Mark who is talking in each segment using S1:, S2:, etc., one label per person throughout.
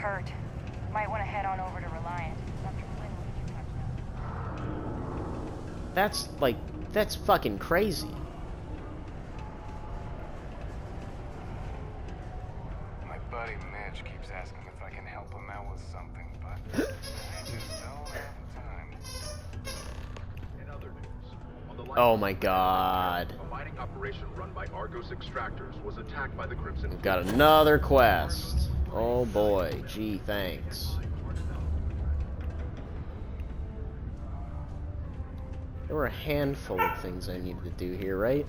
S1: hurt. Might want to head on over to Reliant.
S2: That's fucking crazy.
S3: My buddy Mitch keeps asking if I can help him out with something, but I just don't have time.
S4: In other news, on the line
S2: Oh my god.
S4: a mining operation run by Argos extractors was attacked by the Crimson.
S2: We've got another quest. Oh boy, gee, thanks. There were a handful of things I needed to do here, right?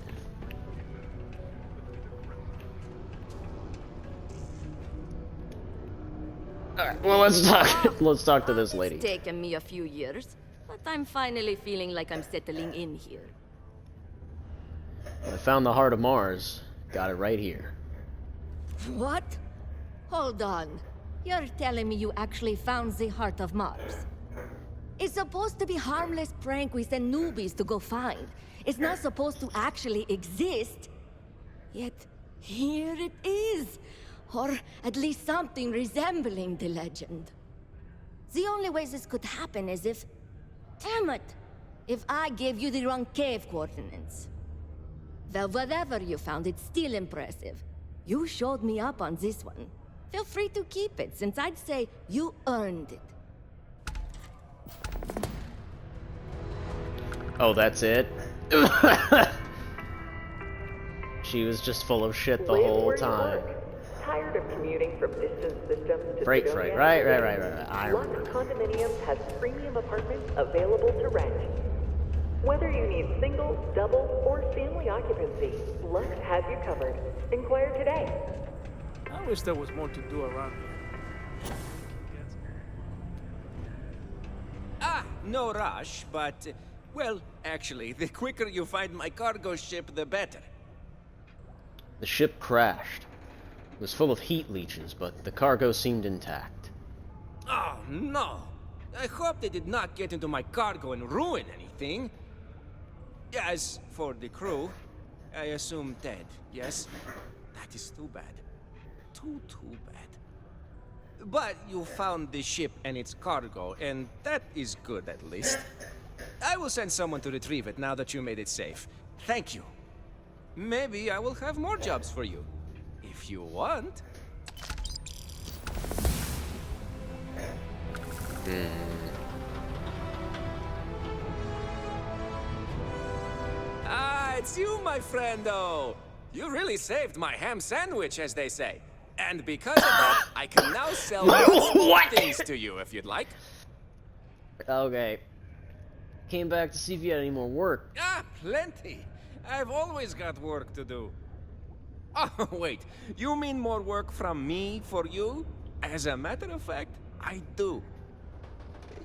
S2: Alright, well let's talk to this lady.
S5: It's taken me a few years, but I'm finally feeling like I'm settling in here.
S2: I found the heart of Mars. Got it right here.
S5: What? Hold on. You're telling me you actually found the heart of Mars? It's supposed to be harmless prank we send newbies to go find. It's not supposed to actually exist. Yet, here it is. Or at least something resembling the legend. The only way this could happen is if... Damn it! If I gave you the wrong cave coordinates. Well, whatever you found, it's still impressive. You showed me up on this one. Feel free to keep it, since I'd say you earned it.
S2: Oh, that's it? She was just full of shit the whole time.
S6: Tired of commuting from distant systems to
S2: Freight,
S6: civilian
S2: right.
S6: residents?
S2: I
S6: Lux
S2: remember.
S6: Condominiums has premium apartments available to rent. Whether you need single, double, or family occupancy, Lux has you covered. Inquire today.
S7: I wish there was more to do around here.
S8: No rush, but, well, actually, the quicker you find my cargo ship, the better.
S2: The ship crashed. It was full of heat leeches, but the cargo seemed intact.
S8: Oh, no. I hope they did not get into my cargo and ruin anything. As for the crew, I assume dead, yes? That is too bad. Too bad. But you found the ship and its cargo, and that is good at least. I will send someone to retrieve it now that you made it safe. Thank you. Maybe I will have more jobs for you. If you want. Ah, it's you, my friendo. You really saved my ham sandwich, as they say. And because of that, I can now sell more things to you if you'd like.
S2: Okay. Came back to see if you had any more work.
S8: Ah, plenty. I've always got work to do. Oh, wait. You mean more work from me for you? As a matter of fact, I do.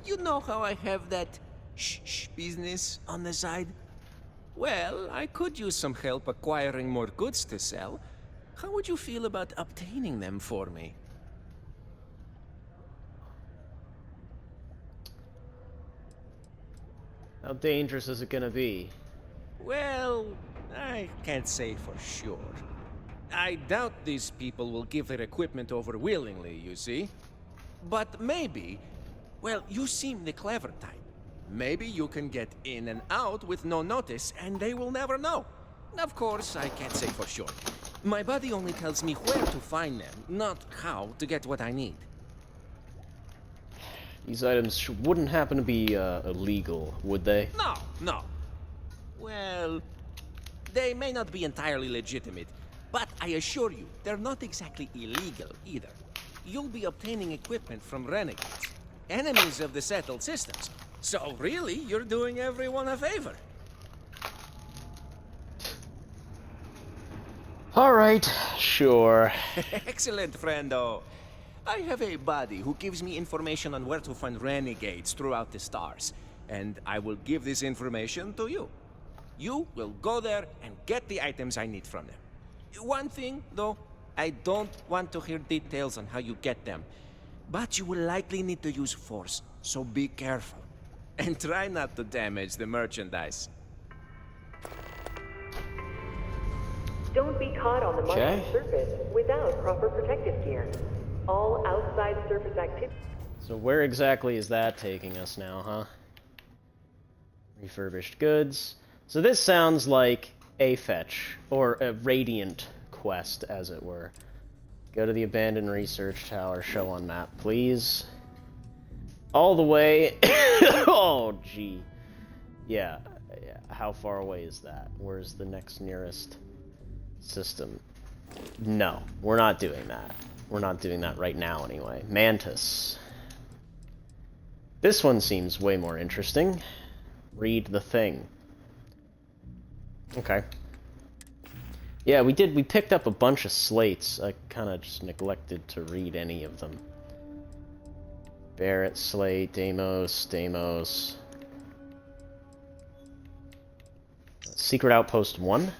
S8: You know how I have that shh business on the side? Well, I could use some help acquiring more goods to sell. How would you feel about obtaining them for me?
S2: How dangerous is it gonna be?
S8: Well, I can't say for sure. I doubt these people will give their equipment over willingly, you see. But maybe, well, you seem the clever type. Maybe you can get in and out with no notice, and they will never know. Of course, I can't say for sure. My buddy only tells me where to find them, not how to get what I need.
S2: These items wouldn't happen to be illegal, would they?
S8: No. Well, they may not be entirely legitimate, but I assure you, they're not exactly illegal either. You'll be obtaining equipment from renegades, enemies of the settled systems. So really, you're doing everyone a favor.
S2: Alright, sure.
S8: Excellent, friendo. I have a buddy who gives me information on where to find renegades throughout the stars, and I will give this information to you. You will go there and get the items I need from them. One thing, though, I don't want to hear details on how you get them, but you will likely need to use force, so be careful. And try not to damage the merchandise.
S6: Don't be caught on the Martian surface without proper protective gear. All outside surface activity.
S2: So where exactly is that taking us now, huh? Refurbished goods. So this sounds like a fetch, or a radiant quest, as it were. Go to the abandoned research tower, show on map, please. All the way... oh, gee. Yeah, how far away is that? Where's the next nearest system? No, we're not doing that. We're not doing that right now, anyway. Mantis. This one seems way more interesting. Read the thing. Okay. Yeah, we picked up a bunch of slates. I kind of just neglected to read any of them. Barrett slate, Deimos. Secret Outpost 1.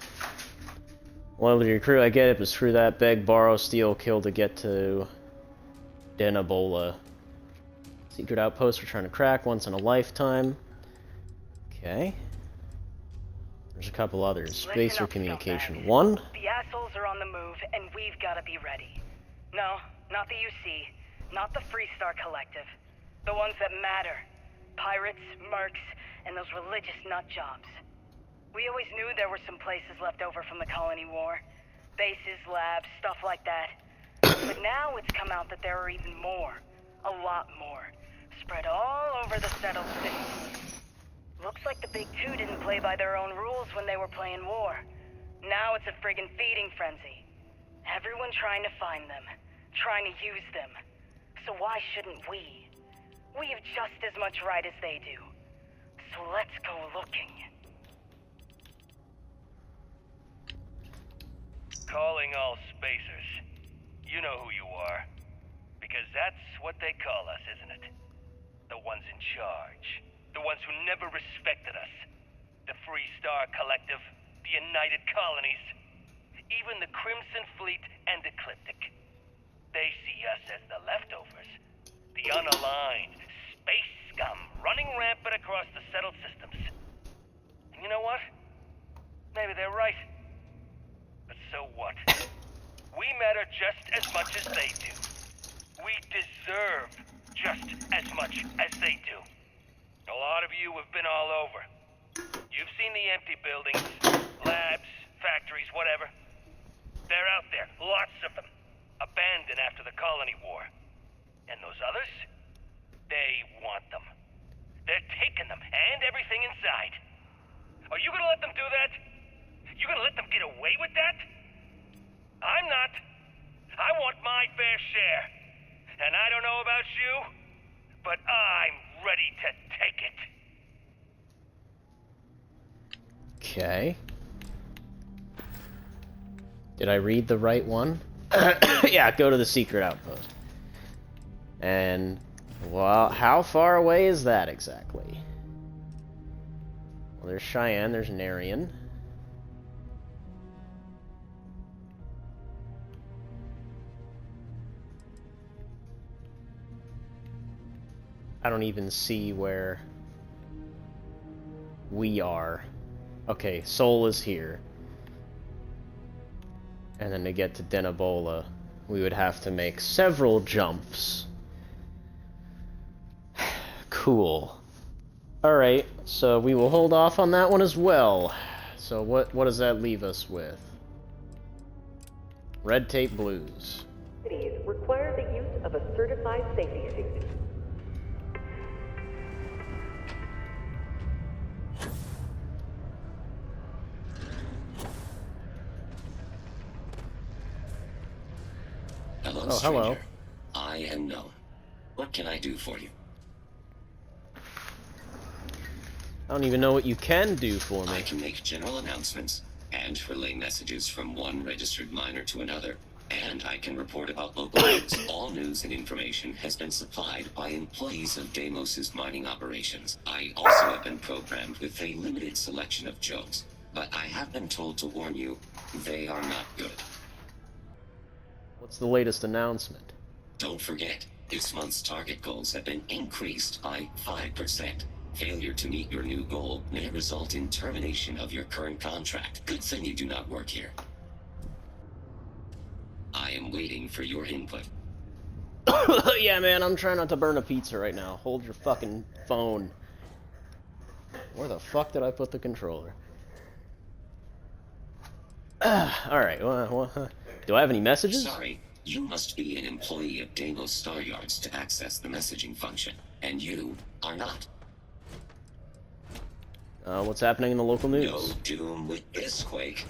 S2: Loyalty to your crew, I get it, but screw that. Beg, borrow, steal, kill to get to Denabola. Secret Outpost we're trying to crack once in a lifetime. Okay. There's a couple others. Spacer Communication 1.
S1: The assholes are on the move, and we've got to be ready. No, not the UC. Not the Freestar Collective. The ones that matter. Pirates, mercs, and those religious nut jobs. We always knew there were some places left over from the Colony War. Bases, labs, stuff like that. But now it's come out that there are even more. A lot more. Spread all over the settled city. Looks like the Big Two didn't play by their own rules when they were playing war. Now it's a friggin' feeding frenzy. Everyone trying to find them. Trying to use them. So why shouldn't we? We have just as much right as they do. So let's go looking.
S9: Calling all spacers. You know who you are. Because that's what they call us, isn't it? The ones in charge. The ones who never respected us. The Freestar Collective. The United Colonies. Even the Crimson Fleet and Ecliptic. They see us as the leftovers. The unaligned space scum running rampant across the settled systems. And you know what? Maybe they're right. But so what? We matter just as much as they do. We deserve just as much as they do. A lot of you have been all over. You've seen the empty buildings, labs, factories, whatever. They're out there, lots of them. Abandoned after the Colony War. And those others? They want them. They're taking them, and everything inside. Are you gonna let them do that? You gonna let them get away with that? I'm not. I want my fair share. And I don't know about you, but I'm ready to take it.
S2: Okay. Did I read the right one? Yeah, go to the secret outpost. And, well, how far away is that exactly? Well, there's Cheyenne, there's Narian. I don't even see where we are. Okay, Sol is here. And then to get to Denabola, we would have to make several jumps. Cool. Alright, so we will hold off on that one as well. So what does that leave us with? Red Tape Blues.
S6: Cities require the use of a certified safety suit.
S10: Hello,
S2: oh,
S10: stranger.
S2: hello.
S10: I am known. What can I do for you?
S2: I don't even know what you can do for me.
S10: I can make general announcements and relay messages from one registered miner to another. And I can report about local news. All news and information has been supplied by employees of Deimos' mining operations. I also have been programmed with a limited selection of jokes. But I have been told to warn you, they are not good.
S2: What's the latest announcement?
S10: Don't forget, this month's target goals have been increased by 5%. Failure to meet your new goal may result in termination of your current contract. Good thing you do not work here. I am waiting for your input.
S2: Yeah, man, I'm trying not to burn a pizza right now. Hold your fucking phone. Where the fuck did I put the controller? Alright, do I have any messages?
S10: Sorry, you must be an employee of Deimos Star Yards to access the messaging function, and you are not.
S2: What's happening in the local news?
S10: No doom with this quake.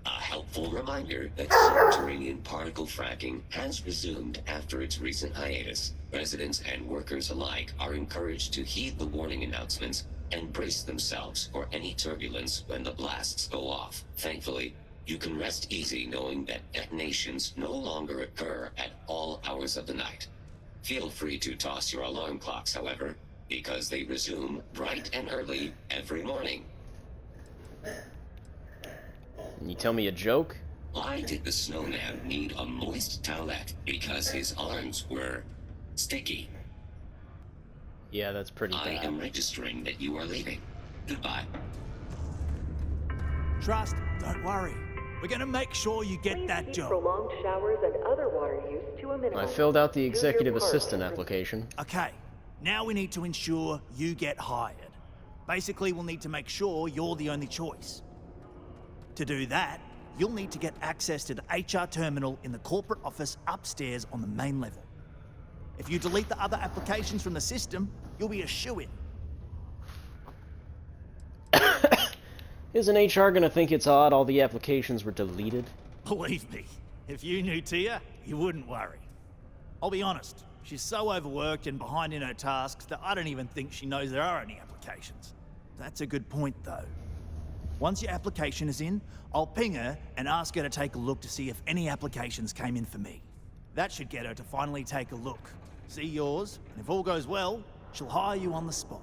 S10: A helpful reminder that subterranean particle fracking has resumed after its recent hiatus. Residents and workers alike are encouraged to heed the warning announcements and brace themselves for any turbulence when the blasts go off. Thankfully, you can rest easy knowing that detonations no longer occur at all hours of the night. Feel free to toss your alarm clocks, however, because they resume bright and early every morning.
S2: Can you tell me a joke?
S10: Why did the snowman need a moist towelette? Because his arms were sticky.
S2: Yeah, that's pretty
S10: I
S2: bad.
S10: am registering that you are leaving. Goodbye.
S11: Trust, don't worry. We're gonna make sure you get
S6: Please
S11: that
S6: keep
S11: job.
S6: prolonged showers and other water use to a minimum.
S2: I filled out the
S6: Choose your
S2: executive
S6: part.
S2: assistant application.
S11: Okay, now we need to ensure you get hired. Basically, we'll need to make sure you're the only choice. To do that, you'll need to get access to the HR terminal in the corporate office upstairs on the main level. If you delete the other applications from the system, you'll be a shoo-in.
S2: Isn't HR gonna think it's odd all the applications were deleted?
S11: Believe me, if you knew Tia, you wouldn't worry. I'll be honest, she's so overworked and behind in her tasks that I don't even think she knows there are any applications. That's a good point, though. Once your application is in, I'll ping her and ask her to take a look to see if any applications came in for me. That should get her to finally take a look, see yours, and if all goes well, she'll hire you on the spot.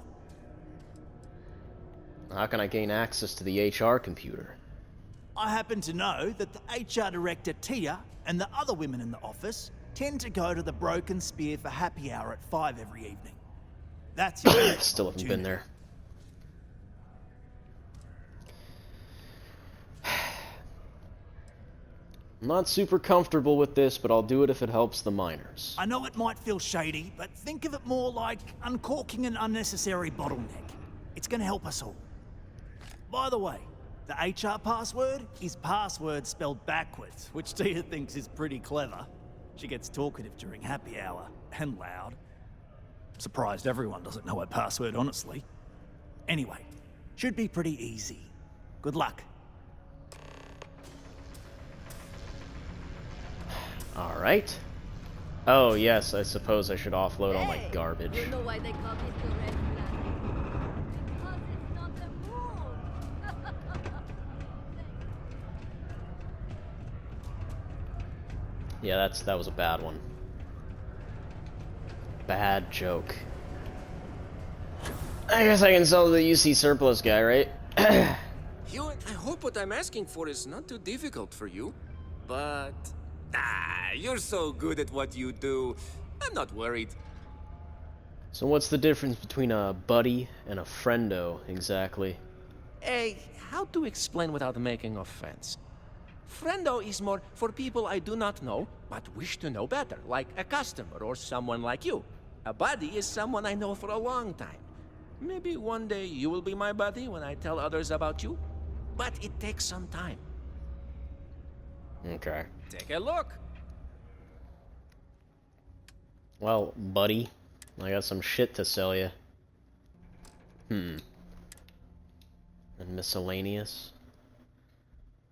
S2: How can I gain access to the HR computer?
S11: I happen to know that the HR director, Tia, and the other women in the office tend to go to the Broken Spear for happy hour at 5 every evening. That's your next
S2: Still haven't been
S11: opportunity.
S2: there. I'm not super comfortable with this, but I'll do it if it helps the miners.
S11: I know it might feel shady, but think of it more like uncorking an unnecessary bottleneck. It's gonna help us all. By the way, the HR password is password spelled backwards, which Tia thinks is pretty clever. She gets talkative during happy hour, and loud. Surprised everyone doesn't know her password, honestly. Anyway, should be pretty easy. Good luck.
S2: Alright. Oh, yes, I suppose I should offload all my
S5: Hey,
S2: garbage.
S5: You know why they call this the red planet? Because it's not the moon.
S2: Yeah, that was a bad one. Bad joke. I guess I can sell to the UC surplus guy, right?
S8: Hewitt, I hope what I'm asking for is not too difficult for you. But... you're so good at what you do. I'm not worried.
S2: So what's the difference between a buddy and a friendo, exactly?
S8: Hey, how to explain without making offense? Friendo is more for people I do not know, but wish to know better, like a customer or someone like you. A buddy is someone I know for a long time. Maybe one day you will be my buddy when I tell others about you. But it takes some time.
S2: Okay.
S8: Take a look.
S2: Well, buddy, I got some shit to sell you. And miscellaneous.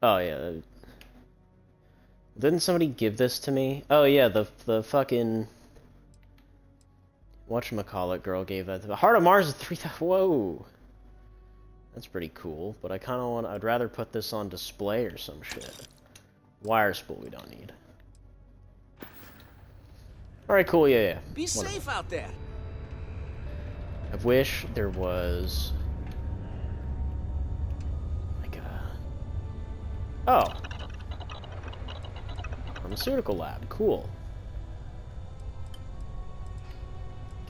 S2: Oh, yeah. Didn't somebody give this to me? Oh, yeah, the fucking... whatchamacallit girl gave that to me. Heart of Mars is 3,000... Whoa! That's pretty cool, but I kind of want... I'd rather put this on display or some shit. Wire spool we don't need. Alright, cool, yeah.
S8: Be safe out there.
S2: I wish there was... like a... oh. Pharmaceutical lab, cool.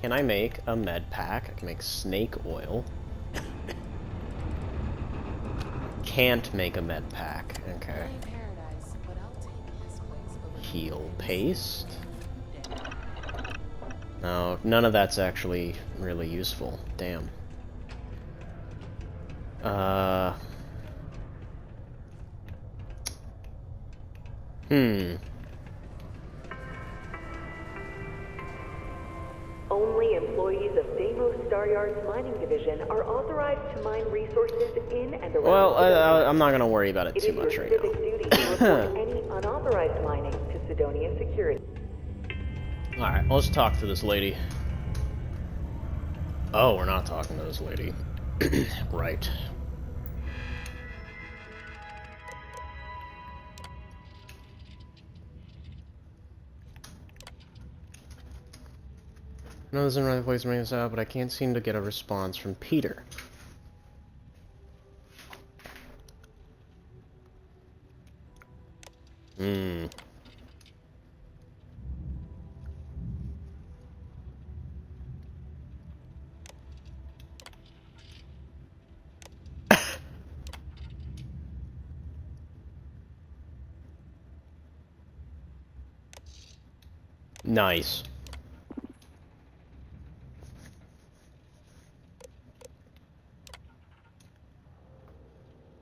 S2: Can I make a med pack? I can make snake oil. Can't make a med pack, okay. Heal paste. No, none of that's actually really useful. Damn.
S6: Only employees of Deimos Staryard's mining division are authorized to mine resources in and around.
S2: Well, I'm not gonna worry about it too much right now.
S6: It is your civic duty to report any unauthorized mining to Sidonia Security.
S2: Alright, let's talk to this lady. Oh, we're not talking to this lady. Right. I know this isn't really the place to bring this out, but I can't seem to get a response from Peter. Nice.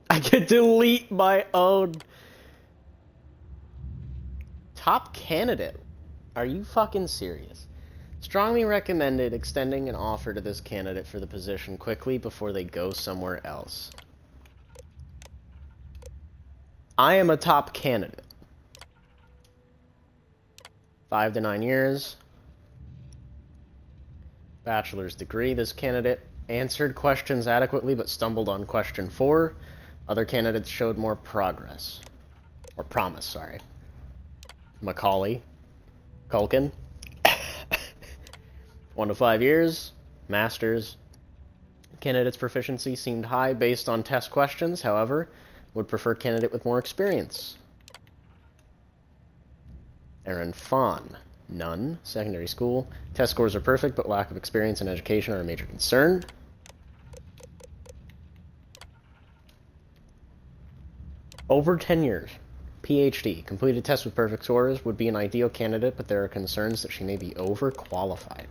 S2: I can delete my own top candidate. Are you fucking serious? Strongly recommended extending an offer to this candidate for the position quickly before they go somewhere else. I am a top candidate. 5 to 9 years. Bachelor's degree. This candidate answered questions adequately but stumbled on question 4. Other candidates showed more progress. Or promise, sorry. Macaulay. Culkin. 1 to 5 years. Masters. Candidate's proficiency seemed high based on test questions, however, would prefer candidate with more experience. Aaron Fawn. None. Secondary school. Test scores are perfect, but lack of experience and education are a major concern. Over 10 years. PhD. Completed test with perfect scores. Would be an ideal candidate, but there are concerns that she may be overqualified.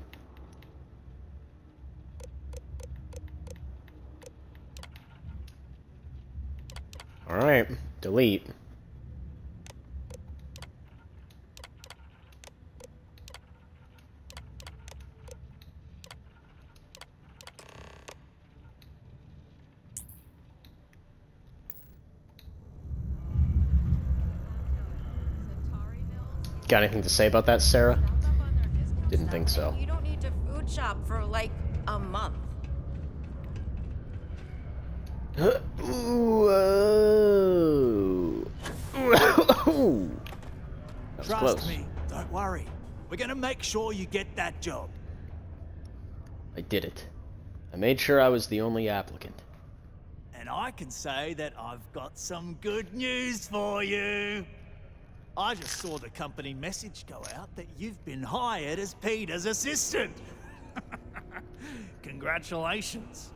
S2: Alright. Delete. Got anything to say about that, Sarah? Didn't think so.
S12: You don't need to food shop for like a month.
S2: Ooh. That was
S11: Trust
S2: close.
S11: me, don't worry. We're gonna make sure you get that job.
S2: I did it. I made sure I was the only applicant.
S11: And I can say that I've got some good news for you. I just saw the company message go out that you've been hired as Peter's assistant. Congratulations.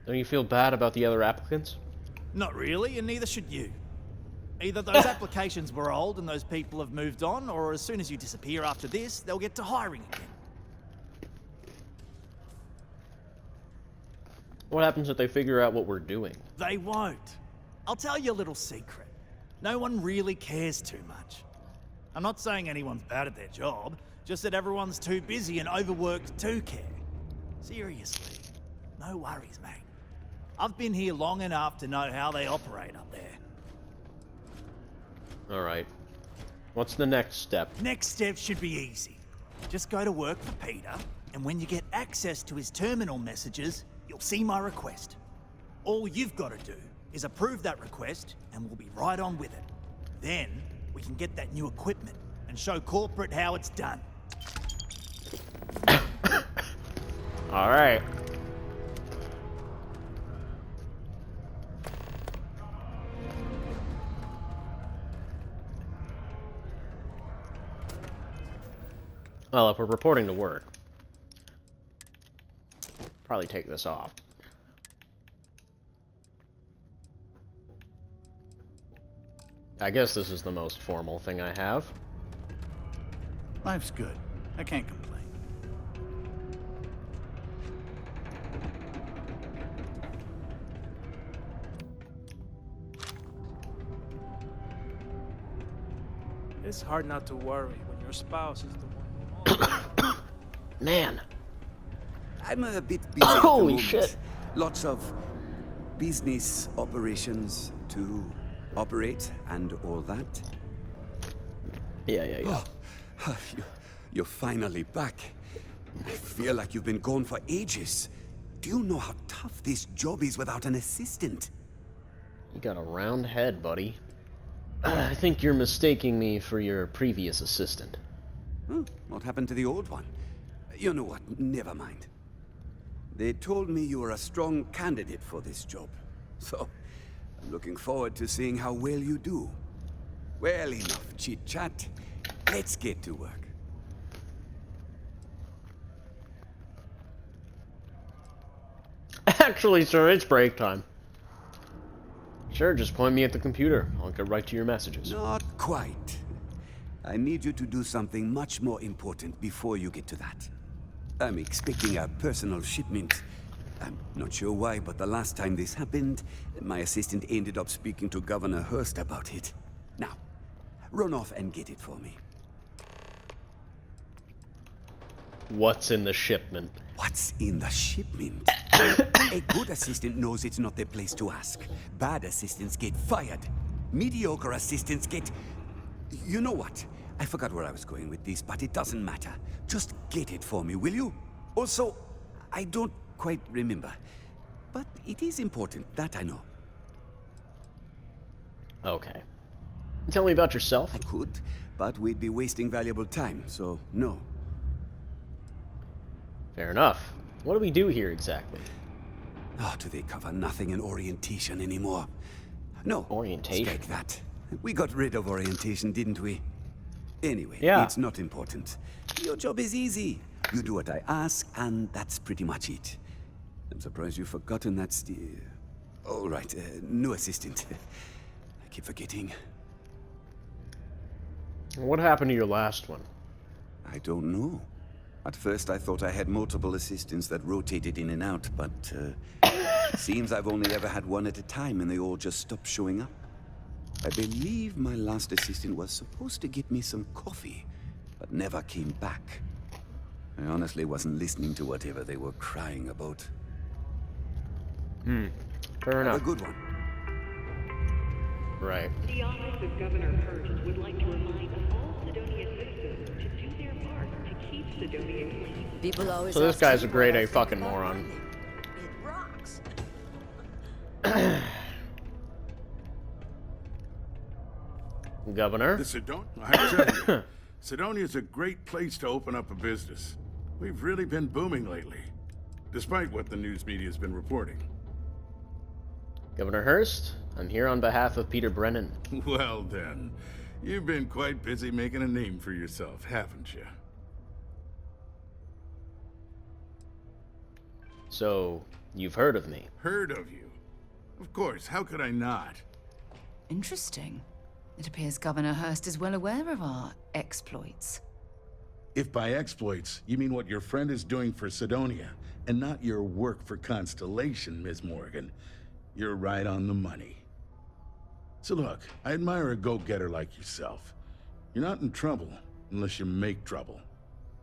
S2: Don't you feel bad about the other applicants?
S11: Not really, and neither should you. Either those applications were old and those people have moved on, or as soon as you disappear after this, they'll get to hiring again.
S2: What happens if they figure out what we're doing?
S11: They won't. I'll tell you a little secret. No one really cares too much. I'm not saying anyone's bad at their job, just that everyone's too busy and overworked to care. Seriously, no worries, mate. I've been here long enough to know how they operate up there.
S2: Alright. What's the next step?
S11: Next step should be easy. Just go to work for Peter, and when you get access to his terminal messages, you'll see my request. All you've got to do is approve that request, and we'll be right on with it. Then, we can get that new equipment and show corporate how it's done.
S2: Alright. Well, if we're reporting to work, probably take this off. I guess this is the most formal thing I have.
S11: Life's good. I can't complain.
S7: It's hard not to worry when your spouse is the one.
S2: Man.
S13: I'm a bit busy at the
S2: Holy
S13: moment.
S2: shit.
S13: Lots of business operations to operate and all that.
S2: Yeah.
S13: You're finally back. I feel like you've been gone for ages. Do you know how tough this job is without an assistant?
S2: You got a round head, buddy. I think you're mistaking me for your previous assistant.
S13: What happened to the old one? You know what? Never mind. They told me you were a strong candidate for this job. So, I'm looking forward to seeing how well you do. Well, enough chit-chat. Let's get to work.
S2: Actually, sir, it's break time. Sure, just point me at the computer. I'll get right to your messages.
S13: Not quite. I need you to do something much more important before you get to that. I'm expecting a personal shipment. I'm not sure why, but the last time this happened, my assistant ended up speaking to Governor Hurst about it. Now, run off and get it for me.
S2: What's in the shipment?
S13: What's in the shipment? A good assistant knows it's not their place to ask. Bad assistants get fired. Mediocre assistants get... You know what? I forgot where I was going with this, but it doesn't matter. Just get it for me, will you? Also, I don't quite remember. But it is important, that I know.
S2: Okay. Tell me about yourself.
S13: I could, but we'd be wasting valuable time, so no.
S2: Fair enough. What do we do here exactly?
S13: Oh, do they cover nothing in orientation anymore? No.
S2: Orientation?
S13: Strike that. We got rid of orientation, didn't we? Anyway,
S2: yeah.
S13: It's not important. Your job is easy. You do what I ask, and that's pretty much it. I'm surprised you've forgotten that's the... Oh, right, new assistant. I keep forgetting.
S2: What happened to your last one?
S13: I don't know. At first, I thought I had multiple assistants that rotated in and out, but it seems I've only ever had one at a time, and they all just stopped showing up. I believe my last assistant was supposed to get me some coffee, but never came back. I honestly wasn't listening to whatever they were crying about.
S2: Fair enough.
S13: Have a good one.
S2: Right.
S6: The Office of Governor Hurst would like to remind all Sidonia citizens to do their part to keep Sidonia clean.
S5: People always
S2: So this
S5: ask
S2: guy's
S5: me
S2: a grade
S5: what I
S2: A
S5: think
S2: fucking
S5: about
S2: moron.
S5: money. It rocks.
S2: Governor?
S14: I tell you, Sidonia's a great place to open up a business. We've really been booming lately, despite what the news media's been reporting.
S2: Governor Hurst, I'm here on behalf of Peter Brennan.
S14: Well then, you've been quite busy making a name for yourself, haven't you?
S2: So, you've heard of me?
S14: Heard of you? Of course, how could I not?
S15: Interesting. It appears Governor Hurst is well aware of our exploits.
S14: If by exploits, you mean what your friend is doing for Sidonia, and not your work for Constellation, Ms. Morgan, you're right on the money. So look, I admire a go-getter like yourself. You're not in trouble unless you make trouble.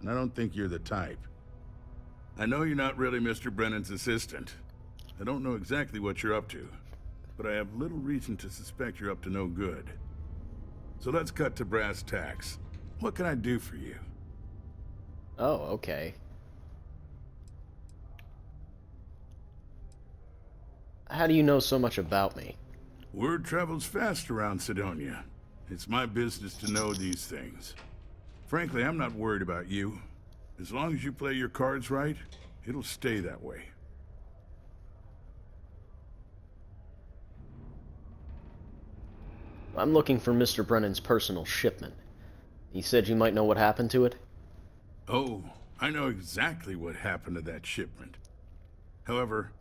S14: And I don't think you're the type. I know you're not really Mr. Brennan's assistant. I don't know exactly what you're up to, but I have little reason to suspect you're up to no good. So let's cut to brass tacks. What can I do for you?
S2: Oh, okay. How do you know so much about me?
S14: Word travels fast around Sidonia. It's my business to know these things. Frankly, I'm not worried about you. As long as you play your cards right, it'll stay that way.
S2: I'm looking for Mr. Brennan's personal shipment. He said you might know what happened to it?
S14: Oh, I know exactly what happened to that shipment. However,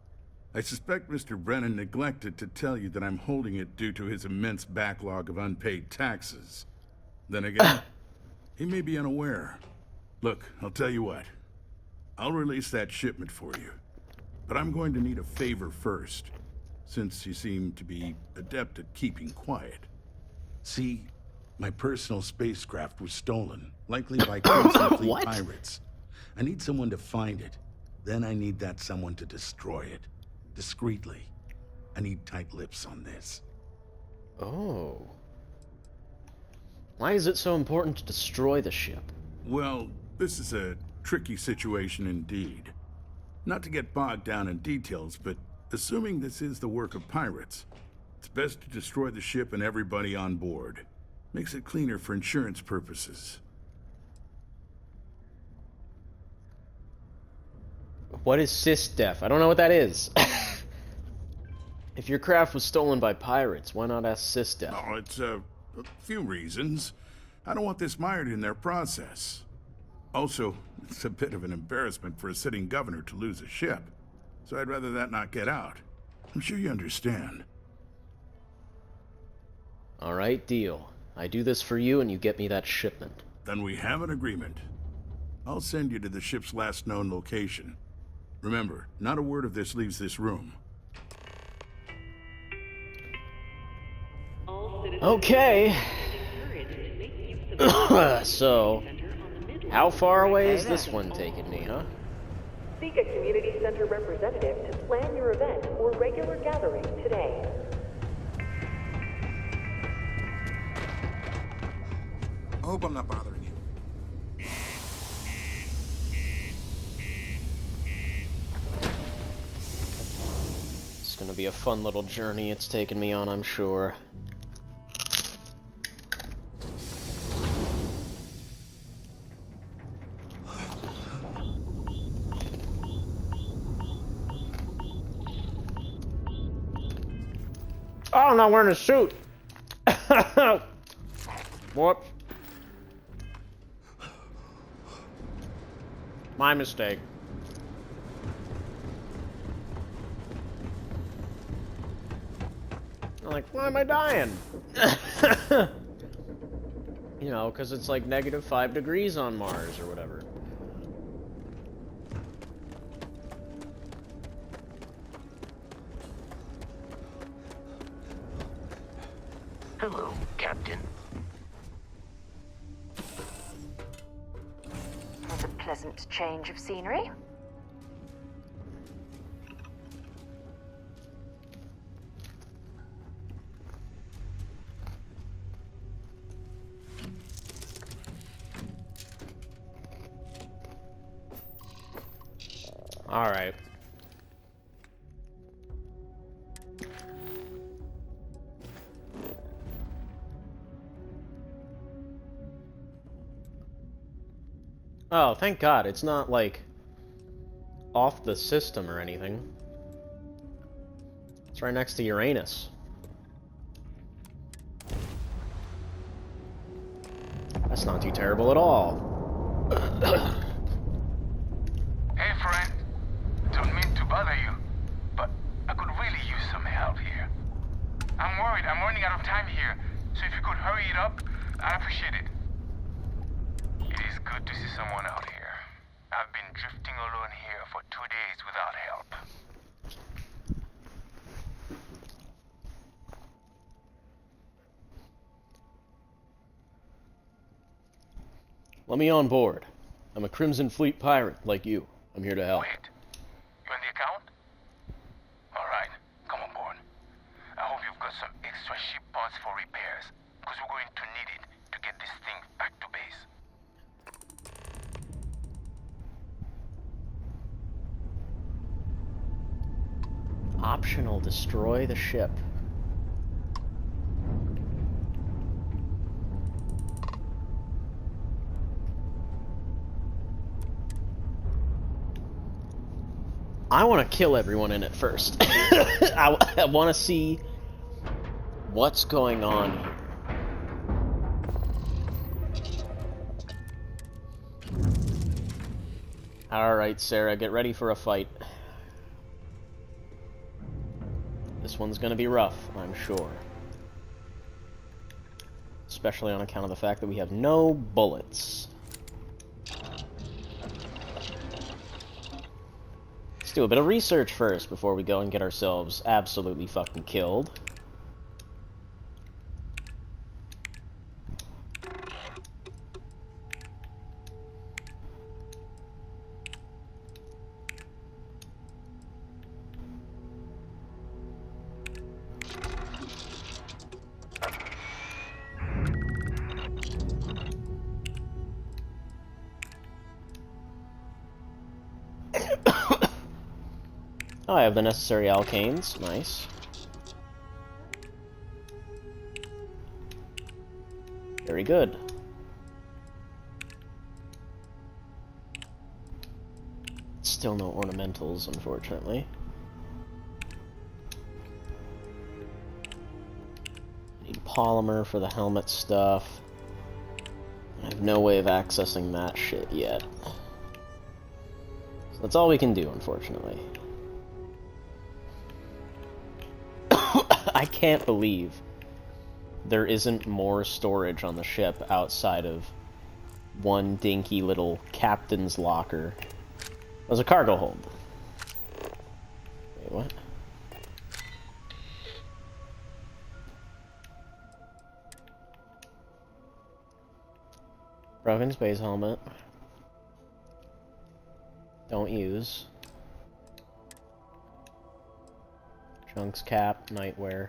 S14: I suspect Mr. Brennan neglected to tell you that I'm holding it due to his immense backlog of unpaid taxes. Then again, He may be unaware. Look, I'll tell you what. I'll release that shipment for you. But I'm going to need a favor first, since you seem to be adept at keeping quiet. See, my personal spacecraft was stolen, likely by Crimson Fleet pirates. I need someone to find it. Then I need that someone to destroy it. Discreetly. I need tight lips on this.
S2: Oh. Why is it so important to destroy the ship?
S14: Well, this is a tricky situation indeed. Not to get bogged down in details, but assuming this is the work of pirates, it's best to destroy the ship and everybody on board. Makes it cleaner for insurance purposes.
S2: What is sysdef? I don't know what that is. If your craft was stolen by pirates, why not ask sysdef?
S14: Oh, it's a few reasons. I don't want this mired in their process. Also, it's a bit of an embarrassment for a sitting governor to lose a ship. So I'd rather that not get out. I'm sure you understand.
S2: Alright, deal. I do this for you and you get me that shipment.
S14: Then we have an agreement. I'll send you to the ship's last known location. Remember, not a word of this leaves this room.
S2: Okay. So, how far away is this one taking me, huh?
S6: Seek a community center representative to plan your event or regular gathering today.
S16: I hope I'm not bothering you.
S2: It's gonna be a fun little journey it's taken me on, I'm sure. Oh, I'm not wearing a suit! Whoops. My mistake. I'm like, why am I dying? You know, because it's like -5 degrees on Mars or whatever.
S17: Hello, Captain.
S18: What a pleasant change of scenery.
S2: All right. Oh, thank God, it's not, like, off the system or anything. It's right next to Uranus. That's not too terrible at all.
S3: Hey, friend. Don't mean to bother you, but I could really use some help here. I'm worried I'm running out of time here, so if you could hurry it up, I'd appreciate it. It is good to see someone out here. I've been drifting alone here for 2 days without help.
S2: Let me on board. I'm a Crimson Fleet pirate, like you. I'm here to help.
S3: Wait, you in the account? Alright, come on board. I hope you've got some extra ship parts for repairs, because we're going to need it to get this thing back to base.
S2: Optional, destroy the ship. I want to kill everyone in it first. I want to see what's going on here. Alright, Sarah, get ready for a fight. This one's gonna be rough, I'm sure. This especially on account of the fact that we have no bullets. Let's do a bit of research first before we go and get ourselves absolutely fucking killed. Oh, I have the necessary alkanes. Nice. Very good. Still no ornamentals, unfortunately. Need polymer for the helmet stuff. I have no way of accessing that shit yet. So that's all we can do, unfortunately. I can't believe there isn't more storage on the ship outside of one dinky little captain's locker. There's a cargo hold. Wait, what? Broken space helmet. Don't use. Trunks cap, nightwear.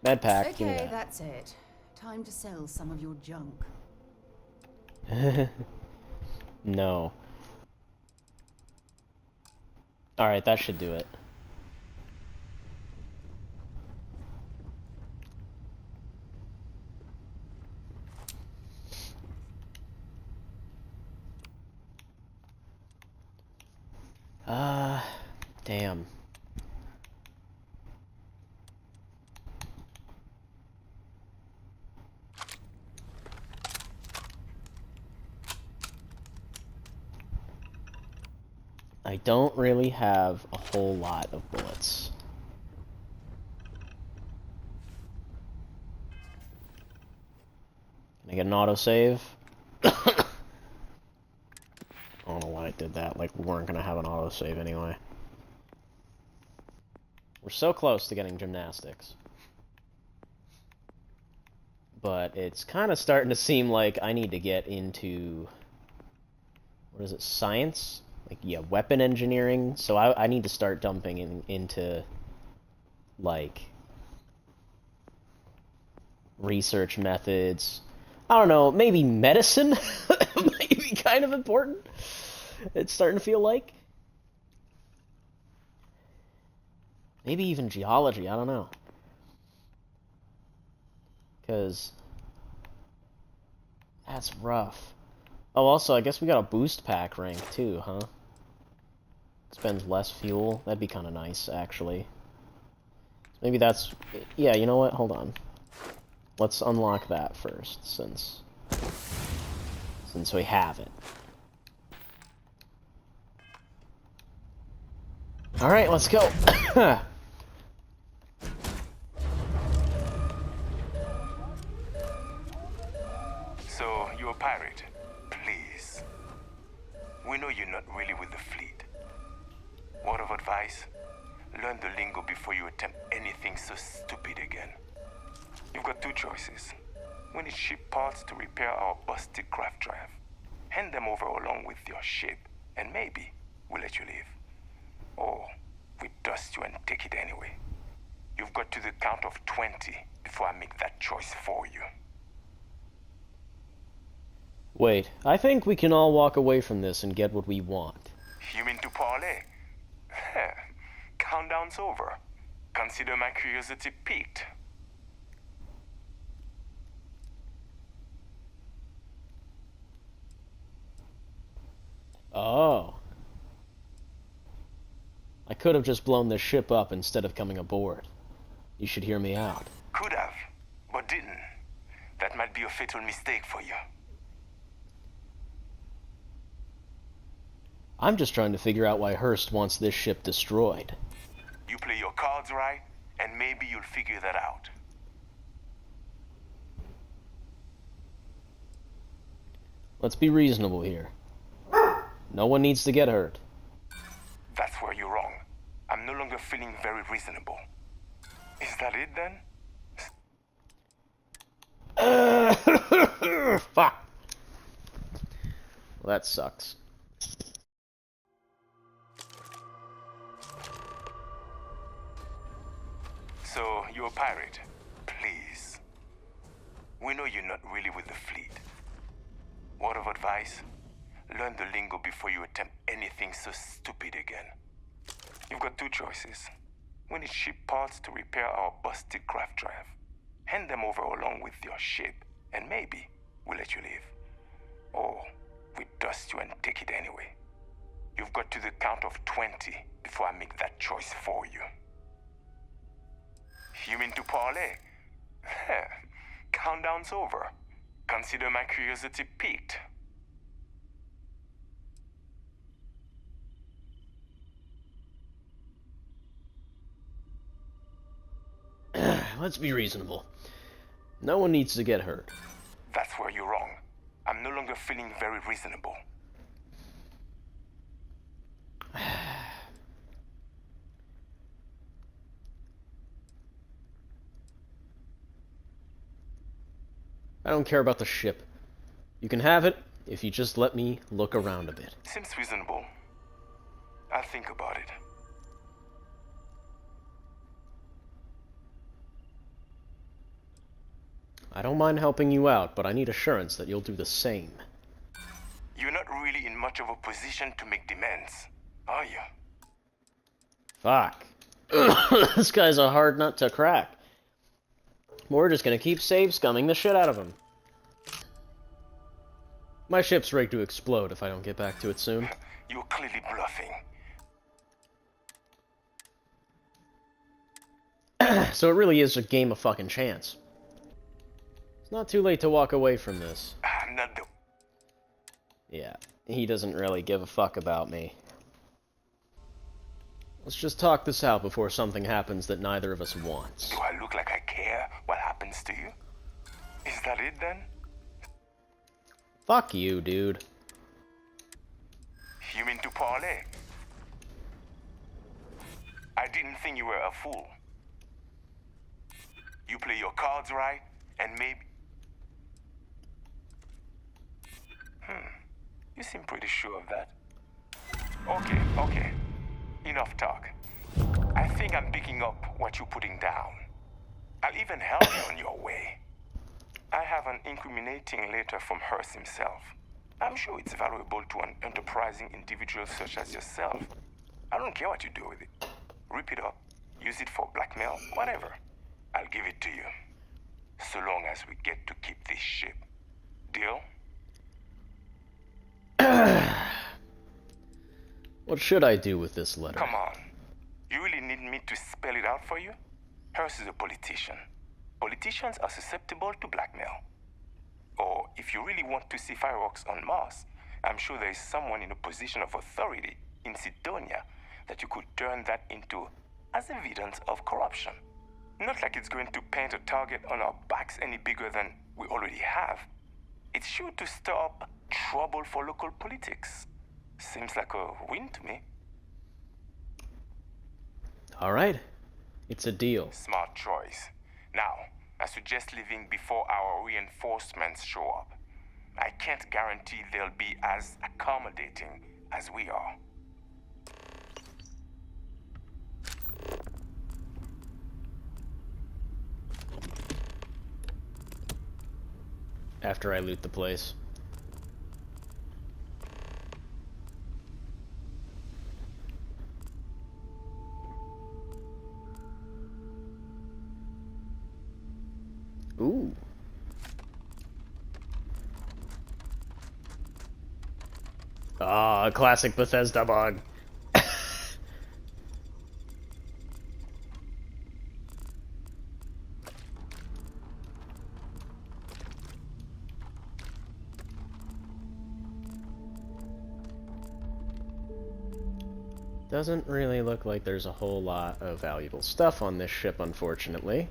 S2: Med pack, give me
S15: Okay,
S2: that.
S15: that's it. Time to sell some of your junk.
S2: No. Alright, that should do it. Damn. I don't really have a whole lot of bullets. Can I get an autosave? I don't know why I did that, like we weren't gonna have an autosave anyway. We're so close to getting gymnastics. But it's kind of starting to seem like I need to get into... what is it, science? Like, yeah, weapon engineering. So I need to start dumping into, like, research methods. I don't know, maybe medicine might be kind of important. It's starting to feel like. Maybe even geology, I don't know. Because that's rough. Oh, also, I guess we got a boost pack rank too, huh? Spends less fuel. That'd be kind of nice, actually. Maybe that's... yeah, you know what? Hold on. Let's unlock that first, since we have it. Alright, let's go.
S3: So, you're a pirate? Please. We know you're not really with the fleet. Word of advice? Learn the lingo before you attempt anything so stupid again. You've got two choices. We need ship parts to repair our busted craft drive. Hand them over along with your ship, and maybe we'll let you leave. Or we dust you and take it anyway. You've got to the count of 20 before I make that choice for you.
S2: Wait, I think we can all walk away from this and get what we want.
S3: You mean to parlay? Countdown's over. Consider my curiosity piqued.
S2: Oh. I could have just blown this ship up instead of coming aboard. You should hear me out.
S3: Could have, but didn't. That might be a fatal mistake for you.
S2: I'm just trying to figure out why Hurst wants this ship destroyed.
S3: You play your cards right, and maybe you'll figure that out.
S2: Let's be reasonable here. No one needs to get hurt.
S3: That's where you're wrong. I'm no longer feeling very reasonable. Is that it then?
S2: Fuck. Well, that sucks.
S3: So, you're a pirate. Please. We know you're not really with the fleet. Word of advice? Learn the lingo before you attempt anything so stupid again. You've got two choices. We need ship parts to repair our busted craft drive. Hand them over along with your ship, and maybe we'll let you leave. Or we dust you and take it anyway. You've got to the count of 20 before I make that choice for you. You mean to parlay? Countdown's over. Consider my curiosity piqued.
S2: Let's be reasonable. No one needs to get hurt.
S3: That's where you're wrong. I'm no longer feeling very reasonable.
S2: I don't care about the ship. You can have it if you just let me look around a bit.
S3: Seems reasonable. I'll think about it.
S2: I don't mind helping you out, but I need assurance that you'll do the same.
S3: You're not really in much of a position to make demands, are you?
S2: Fuck. This guy's a hard nut to crack. We're just gonna keep save-scumming the shit out of him. My ship's rigged to explode if I don't get back to it soon.
S3: You're clearly bluffing.
S2: So it really is a game of fucking chance. It's not too late to walk away from this.
S3: I'm not the...
S2: Yeah, he doesn't really give a fuck about me. Let's just talk this out before something happens that neither of us wants.
S3: Do I look like I care what happens to you? Is that it then?
S2: Fuck you, dude.
S3: You mean to parlay? I didn't think you were a fool. You play your cards right, and maybe... You seem pretty sure of that. Okay. Enough talk. I think I'm picking up what you're putting down. I'll even help you on your way. I have an incriminating letter from Hearst himself. I'm sure it's valuable to an enterprising individual such as yourself. I don't care what you do with it. Rip it up, use it for blackmail, whatever. I'll give it to you. So long as we get to keep this ship. Deal?
S2: What should I do with this letter?
S3: Come on. You really need me to spell it out for you? Hearst is a politician. Politicians are susceptible to blackmail. Or if you really want to see fireworks on Mars, I'm sure there is someone in a position of authority in Sidonia that you could turn that into as evidence of corruption. Not like it's going to paint a target on our backs any bigger than we already have. It's sure to stir up trouble for local politics. Seems like a win to me.
S2: Alright. It's a deal.
S3: Smart choice. Now, I suggest leaving before our reinforcements show up. I can't guarantee they'll be as accommodating as we are.
S2: After I loot the place. Ooh. Ah, classic Bethesda bug. Doesn't really look like there's a whole lot of valuable stuff on this ship, unfortunately.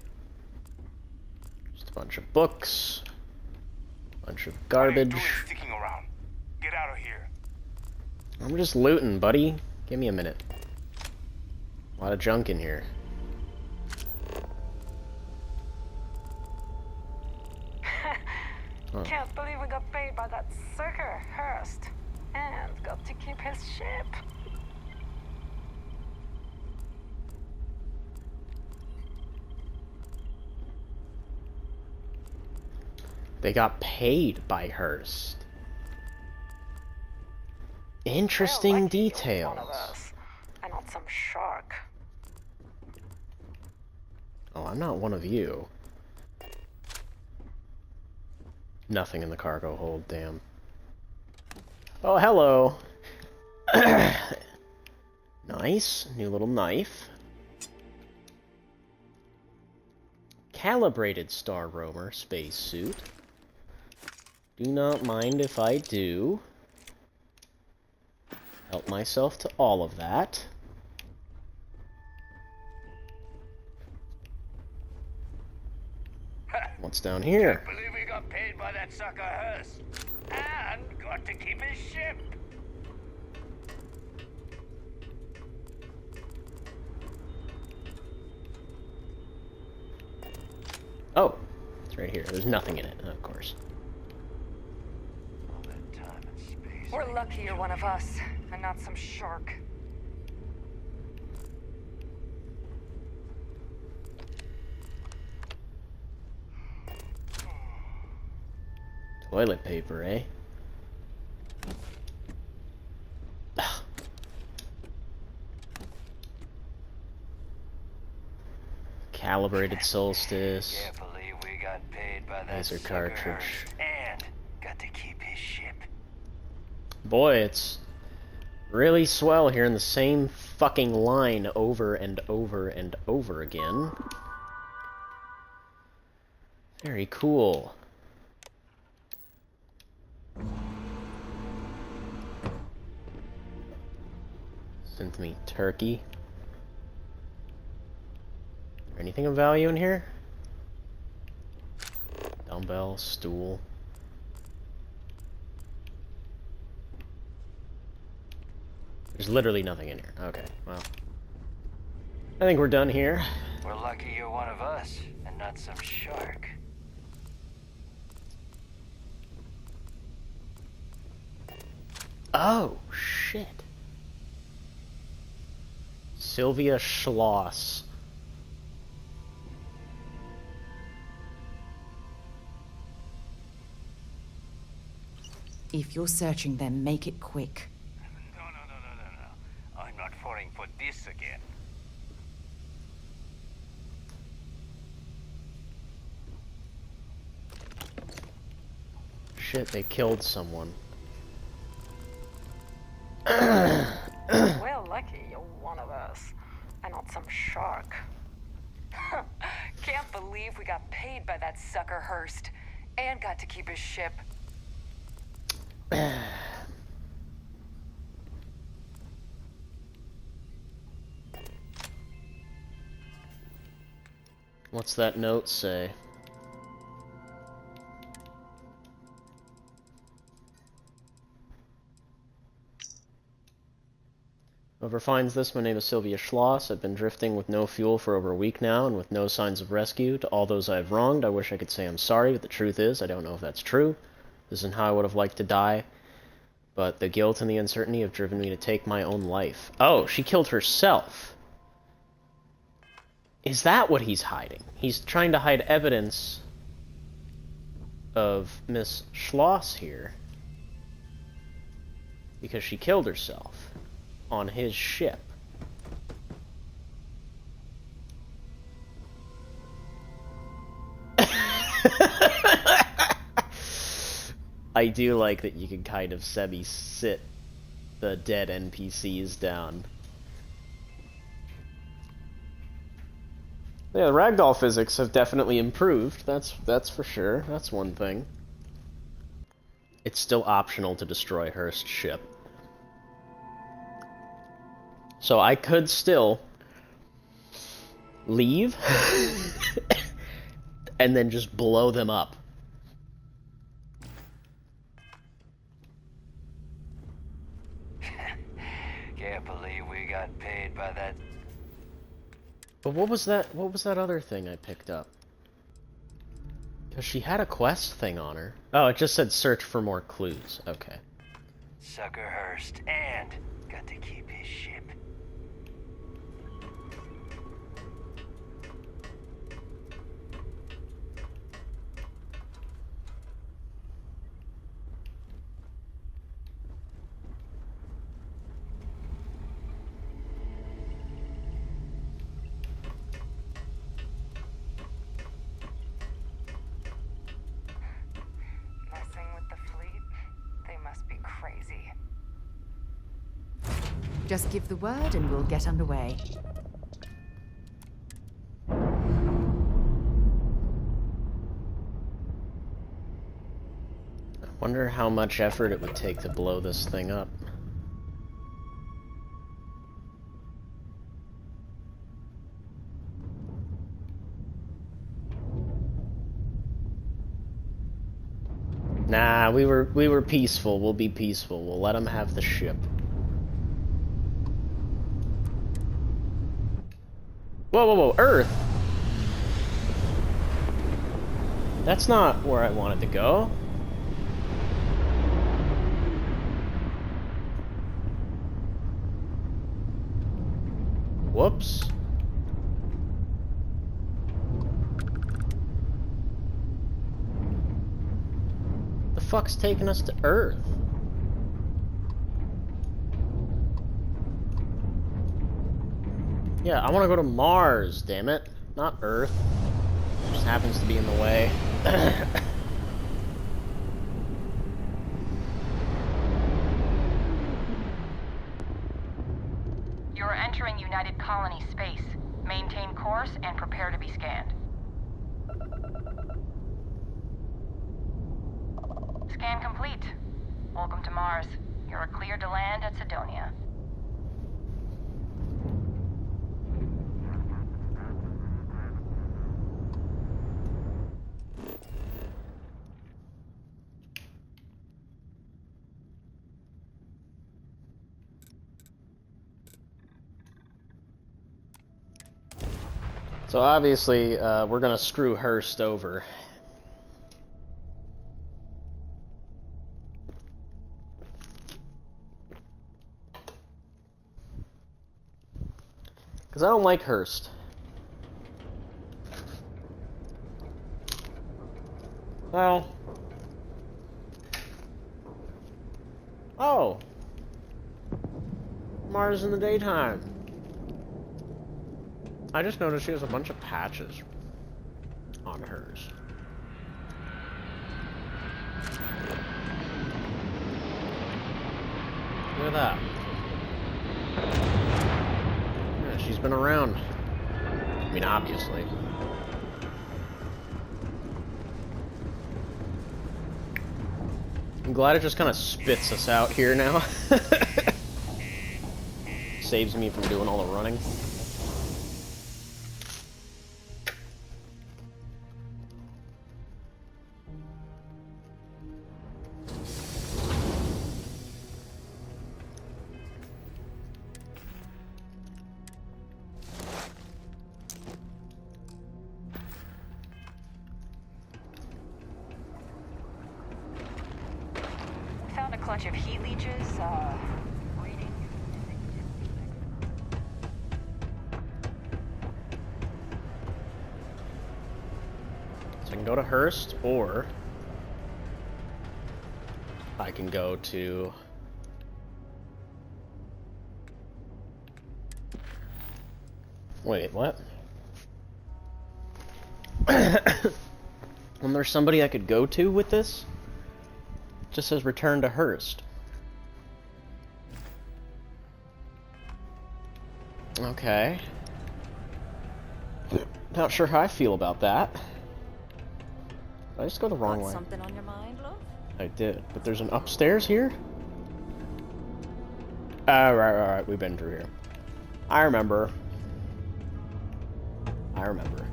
S2: Just a bunch of books, a bunch of garbage.
S3: Sticking around. Get out of here.
S2: I'm just looting, buddy. Give me a minute. A lot of junk in here. Oh.
S19: Can't believe we got paid by that sucker, Hurst. And got to keep his ship.
S2: They got paid by Hurst. Interesting details.
S19: And not some shark.
S2: Oh, I'm not one of you. Nothing in the cargo hold, damn. Oh, hello. Nice. New little knife. Calibrated Star Roamer spacesuit. Do not mind if I do. Help myself to all of that. What's down here?
S3: Can't believe we got paid by that sucker Hurst. And got to keep his ship.
S2: Oh, it's right here. There's nothing in it, of course.
S19: We're lucky you're one of us, and not some shark.
S2: Toilet paper, eh? Calibrated solstice.
S9: Can't believe we got paid by that
S2: Laser
S9: sucker
S2: cartridge.
S9: Hurst. And got to keep his ship.
S2: Boy, it's really swell hearing the same fucking line over and over and over again. Very cool. Synth meat turkey. Anything of value in here? Dumbbell, stool. There's literally nothing in here. Okay, well. I think we're done here.
S9: We're lucky you're one of us, and not some shark.
S2: Oh, shit. Sylvia Schloss.
S15: If you're searching them, make it quick.
S9: No. I'm not falling for this again.
S2: Shit, they killed someone.
S19: We're lucky you're one of us, and not some shark. Can't believe we got paid by that sucker Hurst, and got to keep his ship.
S2: What's that note say? Whoever finds this, my name is Sylvia Schloss. I've been drifting with no fuel for over a week now, and with no signs of rescue. To all those I have wronged, I wish I could say I'm sorry, but the truth is, I don't know if that's true. This isn't how I would have liked to die, but the guilt and the uncertainty have driven me to take my own life. Oh, she killed herself. Is that what he's hiding? He's trying to hide evidence of Miss Schloss here because she killed herself on his ship. I do like that you can kind of semi-sit the dead NPCs down. Yeah, the ragdoll physics have definitely improved. That's for sure. That's one thing. It's still optional to destroy Hurst's ship. So I could still leave and then just blow them up.
S9: Can't believe we got paid by that.
S2: But what was that? What was that other thing I picked up? Because she had a quest thing on her. Oh, it just said search for more clues. Okay.
S9: Sucker Hurst, and got to keep his ship.
S19: Messing with the fleet? They must be crazy.
S15: Just give the word and we'll get underway.
S2: I wonder how much effort it would take to blow this thing up. Nah, we were peaceful. We'll be peaceful. We'll let them have the ship. Whoa, whoa, whoa, Earth! That's not where I wanted to go. Whoops. The fuck's taking us to Earth? Yeah, I want to go to Mars, damn it. Not Earth. Just happens to be in the way.
S20: You're entering United Colony space. Maintain course and prepare to be scanned. Scan complete. Welcome to Mars. You're cleared to land at Sidonia.
S2: So obviously, we're gonna screw Hurst over. Because I don't like Hurst. Well. Oh. Mars in the daytime. I just noticed she has a bunch of patches on hers. Look at that. Yeah, she's been around. I mean, obviously. I'm glad it just kind of spits us out here now. Saves me from doing all the running.
S20: Found a clutch of heat leeches, breeding.
S2: So I can go to Hurst, or I can go to... Wait, what? And there's somebody I could go to with this? It just says return to Hurst. Okay. Not sure how I feel about that. Did I just go the wrong way?
S12: Something on your mind, love?
S2: I did, but there's an upstairs here? Right, we've been through here. I remember. I remember.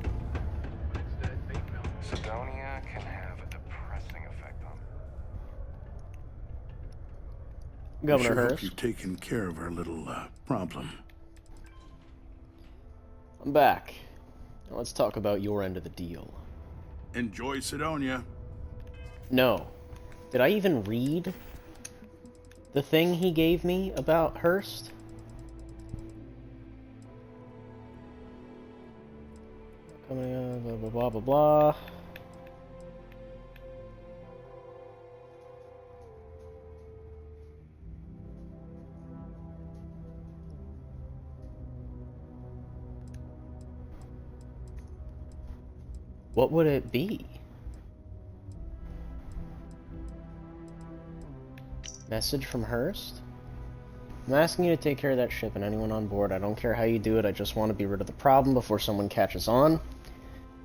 S21: Sidonia can have a depressing effect on
S2: Governor
S14: I sure hope
S2: Hurst.
S14: you've taken care of our little problem.
S2: I'm back. Now let's talk about your end of the deal.
S14: Enjoy Sidonia.
S2: No. Did I even read the thing he gave me about Hurst? Coming up, blah, blah, blah, blah, blah. What would it be? Message from Hurst? I'm asking you to take care of that ship and anyone on board. I don't care how you do it, I just want to be rid of the problem before someone catches on.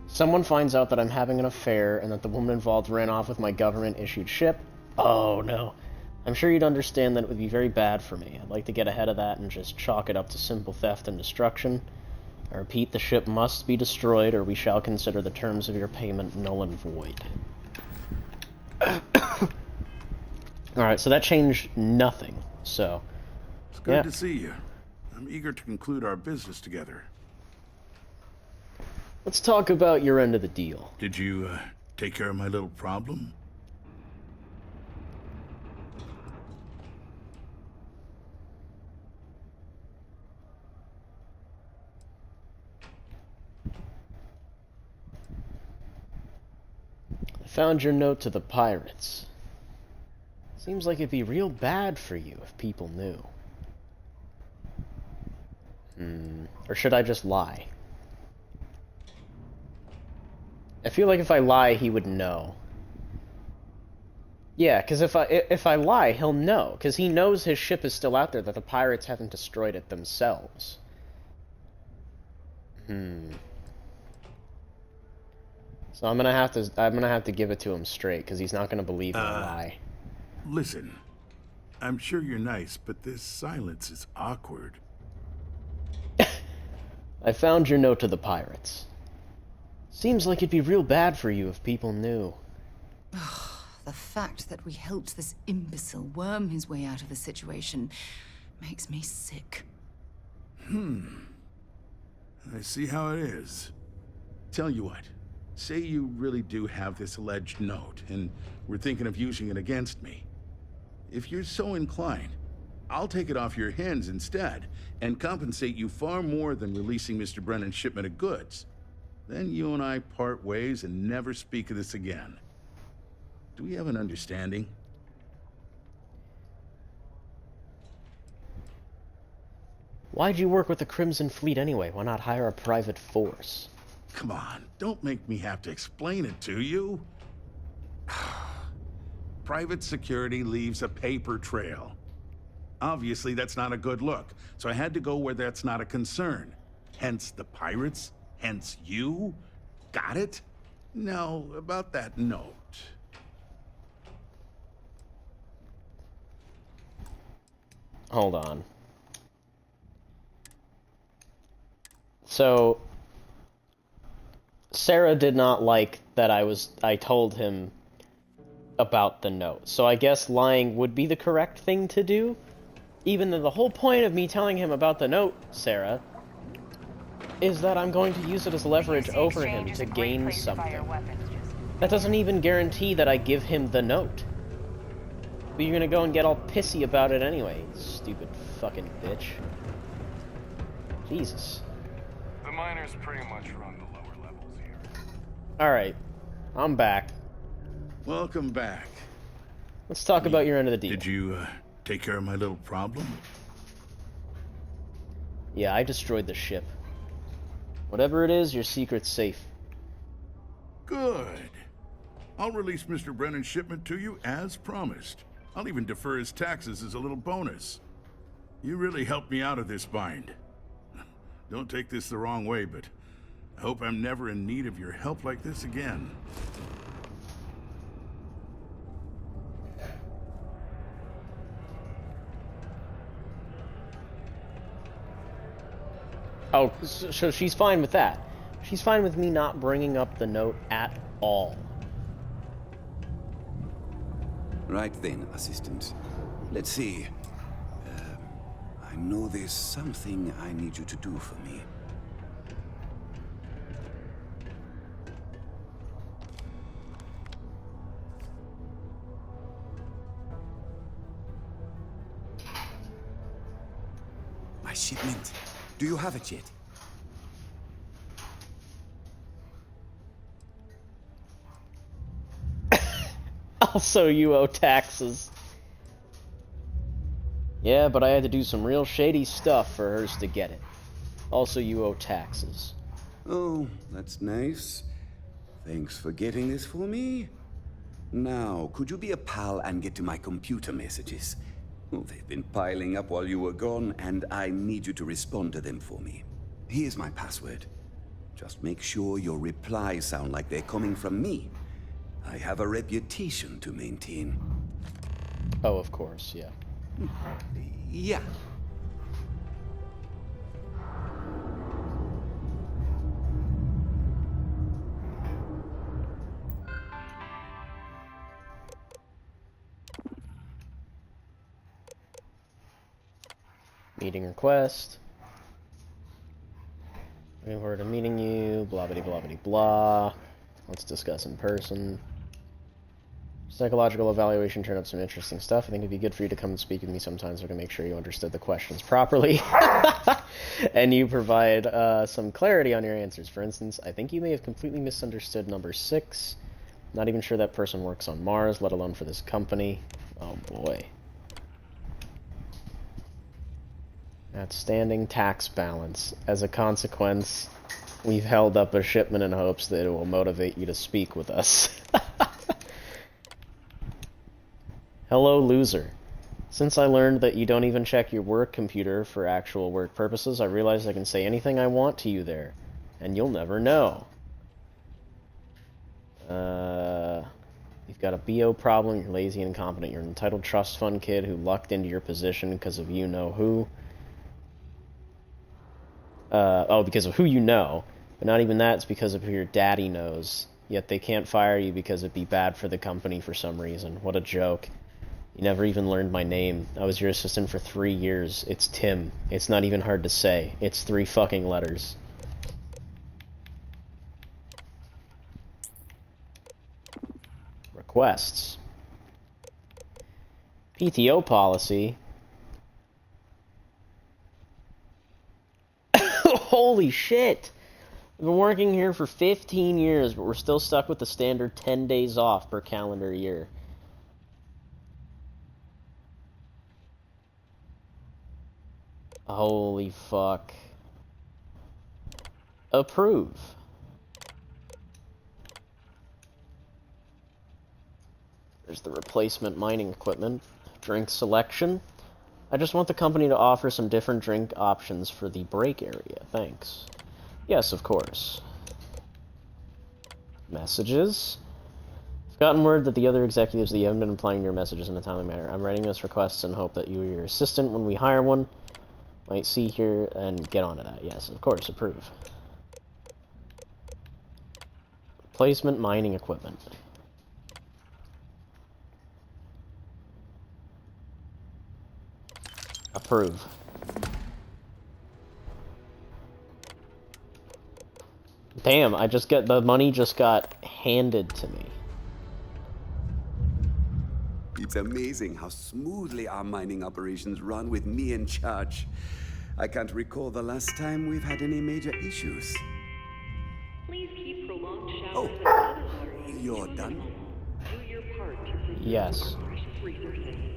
S2: Someone finds out that I'm having an affair and that the woman involved ran off with my government-issued ship. Oh, no. I'm sure you'd understand that it would be very bad for me. I'd like to get ahead of that and just chalk it up to simple theft and destruction. I repeat, the ship must be destroyed, or we shall consider the terms of your payment null and void. Alright, so that changed nothing, so...
S14: It's good to see you. I'm eager to conclude our business together.
S2: Let's talk about your end of the deal.
S14: Did you, take care of my little problem?
S2: I found your note to the pirates. Seems like it'd be real bad for you if people knew. Or should I just lie? I feel like if I lie, he would know. Yeah, because if I lie, he'll know. Because he knows his ship is still out there, that the pirates haven't destroyed it themselves. So I'm gonna have to give it to him straight, because he's not gonna believe my lie.
S14: Listen, I'm sure you're nice, but this silence is awkward.
S2: I found your note to the pirates. Seems like it'd be real bad for you if people knew.
S15: The fact that we helped this imbecile worm his way out of the situation makes me sick.
S14: I see how it is. Tell you what, say you really do have this alleged note, and we're thinking of using it against me. If you're so inclined, I'll take it off your hands instead, and compensate you far more than releasing Mr. Brennan's shipment of goods. Then you and I part ways and never speak of this again. Do we have an understanding?
S2: Why'd you work with the Crimson Fleet anyway? Why not hire a private force?
S14: Come on, don't make me have to explain it to you. Private security leaves a paper trail. Obviously, that's not a good look, so I had to go where that's not a concern. Hence the pirates, hence you. Got it? Now, about that note.
S2: Hold on. So, Sarah did not like that I told him about the note. So I guess lying would be the correct thing to do? Even though the whole point of me telling him about the note, Sarah, is that I'm going to use it as leverage over him to gain something. That doesn't even guarantee that I give him the note. But you're gonna go and get all pissy about it anyway, stupid fucking bitch. Jesus.
S21: The miners pretty much run the lower levels here.
S2: Alright, I'm back.
S14: Welcome back.
S2: Let's talk about your end of the deal.
S14: Did you, take care of my little problem?
S2: Yeah, I destroyed the ship. Whatever it is, your secret's safe.
S14: Good. I'll release Mr. Brennan's shipment to you as promised. I'll even defer his taxes as a little bonus. You really helped me out of this bind. Don't take this the wrong way, but I hope I'm never in need of your help like this again.
S2: Oh, so she's fine with that. She's fine with me not bringing up the note at all.
S13: Right then, Assistant. Let's see. I know there's something I need you to do for me. My shipment. Do you have it yet?
S2: Also, you owe taxes. Yeah, but I had to do some real shady stuff for hers to get it. Also, you owe taxes.
S13: Oh, that's nice. Thanks for getting this for me. Now, could you be a pal and get to my computer messages? Oh, they've been piling up while you were gone, and I need you to respond to them for me. Here's my password. Just make sure your replies sound like they're coming from me. I have a reputation to maintain.
S2: Oh, of course, yeah.
S13: Yeah.
S2: Meeting request. Looking forward to meeting you. Blah blah blah blah blah. Let's discuss in person. Psychological evaluation turned up some interesting stuff. I think it'd be good for you to come and speak with me sometimes so we can make sure you understood the questions properly. And you provide some clarity on your answers. For instance, I think you may have completely misunderstood number 6. Not even sure that person works on Mars, let alone for this company. Oh boy. Outstanding tax balance. As a consequence, we've held up a shipment in hopes that it will motivate you to speak with us. Hello, loser. Since I learned that you don't even check your work computer for actual work purposes, I realized I can say anything I want to you there, and you'll never know. You've got a BO problem, you're lazy and incompetent, you're an entitled trust fund kid who lucked into your position because of you know who. Because of who you know. But not even that, it's because of who your daddy knows. Yet they can't fire you because it'd be bad for the company for some reason. What a joke. You never even learned my name. I was your assistant for 3 years. It's Tim. It's not even hard to say. It's 3 fucking letters. Requests. PTO policy. Holy shit! We've been working here for 15 years, but we're still stuck with the standard 10 days off per calendar year. Holy fuck. Approve. There's the replacement mining equipment. Drink selection. I just want the company to offer some different drink options for the break area. Thanks. Yes, of course. Messages. I've gotten word that the other executives that you haven't been replying to your messages in a timely manner. I'm writing those requests and hope that you or your assistant, when we hire one, might see here and get onto that. Yes, of course, approve. Replacement mining equipment. Approve. Damn, the money just got handed to me.
S13: It's amazing how smoothly our mining operations run with me in charge. I can't recall the last time we've had any major issues.
S6: Please keep prolonged showers and other water use
S13: You're
S6: to a
S13: done?
S6: minimum. Do your part to preserve
S2: Yes.
S6: our precious resources.